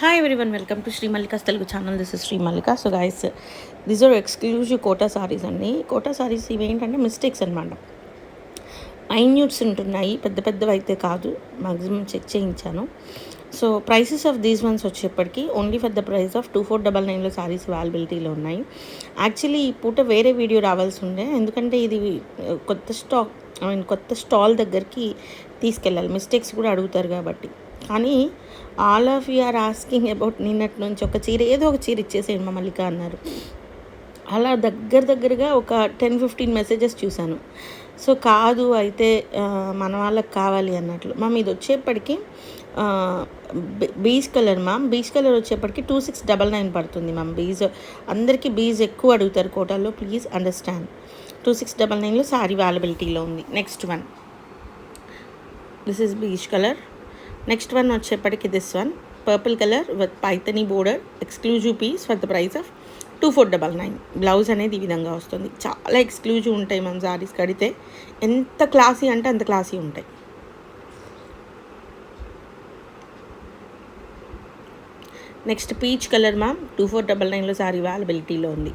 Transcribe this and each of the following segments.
Hi everyone, welcome to Sri Mallika's Telugu channel. This is Sri Mallika. So guys, these are exclusive Kota saris అండి. కోటా సారీస్ ఇవి ఏంటంటే mistakes అనమాట. Minutes ఉంటున్నాయి, పెద్ద పెద్దవి అయితే కాదు. మ్యాక్సిమం చెక్ చేయించాను. So prices of these ones వచ్చేప్పటికి only for the price of 2499లో సారీస్ అవైలబిలిటీలో ఉన్నాయి. యాక్చువల్లీ ఈ పూట వేరే వీడియో రావాల్సి ఉండే, ఎందుకంటే ఇది కొత్త స్టాల్ దగ్గరికి తీసుకెళ్ళాలి. మిస్టేక్స్ కూడా అడుగుతారు కాబట్టి. కానీ all of you are asking about నిన్నటి నుంచి ఒక చీర, ఏదో ఒక చీర ఇచ్చేసేయండి మా మల్లిక అన్నారు. అలా దగ్గరగా ఒక 10-15 మెసేజెస్ చూశాను. సో కాదు అయితే మన వాళ్ళకి కావాలి అన్నట్లు. మ్యామ్ ఇది వచ్చేప్పటికి beige colour ma'am, beige colour వచ్చేప్పటికి 2699 పడుతుంది మ్యామ్. అందరికీ బీజ్ ఎక్కువ అడుగుతారు కోటాలో, ప్లీజ్ అండర్స్టాండ్. 2699లో సారీ అవైలబిలిటీలో ఉంది. Next one, this is beige colour. Next one వచ్చేప్పటికి this one purple colour with Paithani border, exclusive piece for the price of 2499. Blouse అనేది ఈ విధంగా వస్తుంది. చాలా ఎక్స్క్లూజివ్ ఉంటాయి మన సారీస్ కడితే. ఎంత క్లాసీ అంటే అంత క్లాసీ ఉంటాయి. నెక్స్ట్ పీచ్ కలర్ మ్యామ్, 2499లో సారీ అవైలబిలిటీలో ఉంది.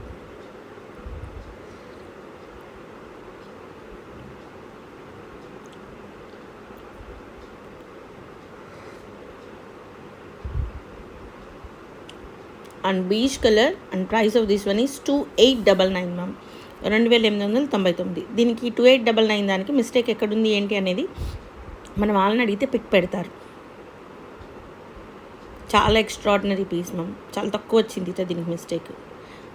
And beach colour and price of this one is 2899 ma'am, 2899. దీనికి 2899 దానికి మిస్టేక్ ఎక్కడుంది ఏంటి అనేది మనం వాళ్ళని అడిగితే పిక్ పెడతారు. చాలా ఎక్స్ట్రాడినరీ పీస్ మ్యామ్, చాలా తక్కువ వచ్చింది దీనికి మిస్టేక్.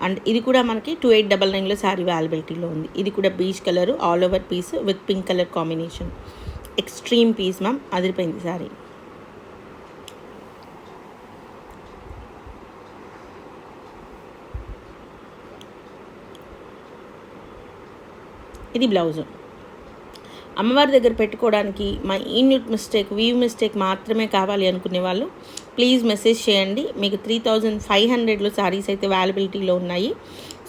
అండ్ ఇది కూడా మనకి 2899లో శారీ అవైలబిలిటీలో ఉంది. ఇది కూడా peach colour, all over piece with pink colour combination. Extreme piece ma'am, అదిరిపోయింది శారీ. ఇది బ్లౌజు. అమ్మవారి దగ్గర పెట్టుకోవడానికి మైన్యూట్ మిస్టేక్, వీవ్ మిస్టేక్ మాత్రమే కావాలి అనుకునే వాళ్ళు ప్లీజ్ మెసేజ్ చేయండి. మీకు 3500లో శారీస్ అయితే అవైలబిలిటీలో ఉన్నాయి.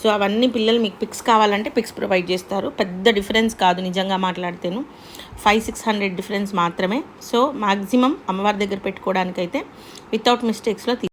సో అవన్నీ పిల్లలు మీకు పిక్స్ కావాలంటే పిక్స్ ప్రొవైడ్ చేస్తారు. పెద్ద డిఫరెన్స్ కాదు, నిజంగా మాట్లాడితేను 500-600 డిఫరెన్స్ మాత్రమే. సో మ్యాక్సిమం అమ్మవారి దగ్గర పెట్టుకోవడానికైతే వితౌట్ మిస్టేక్స్లో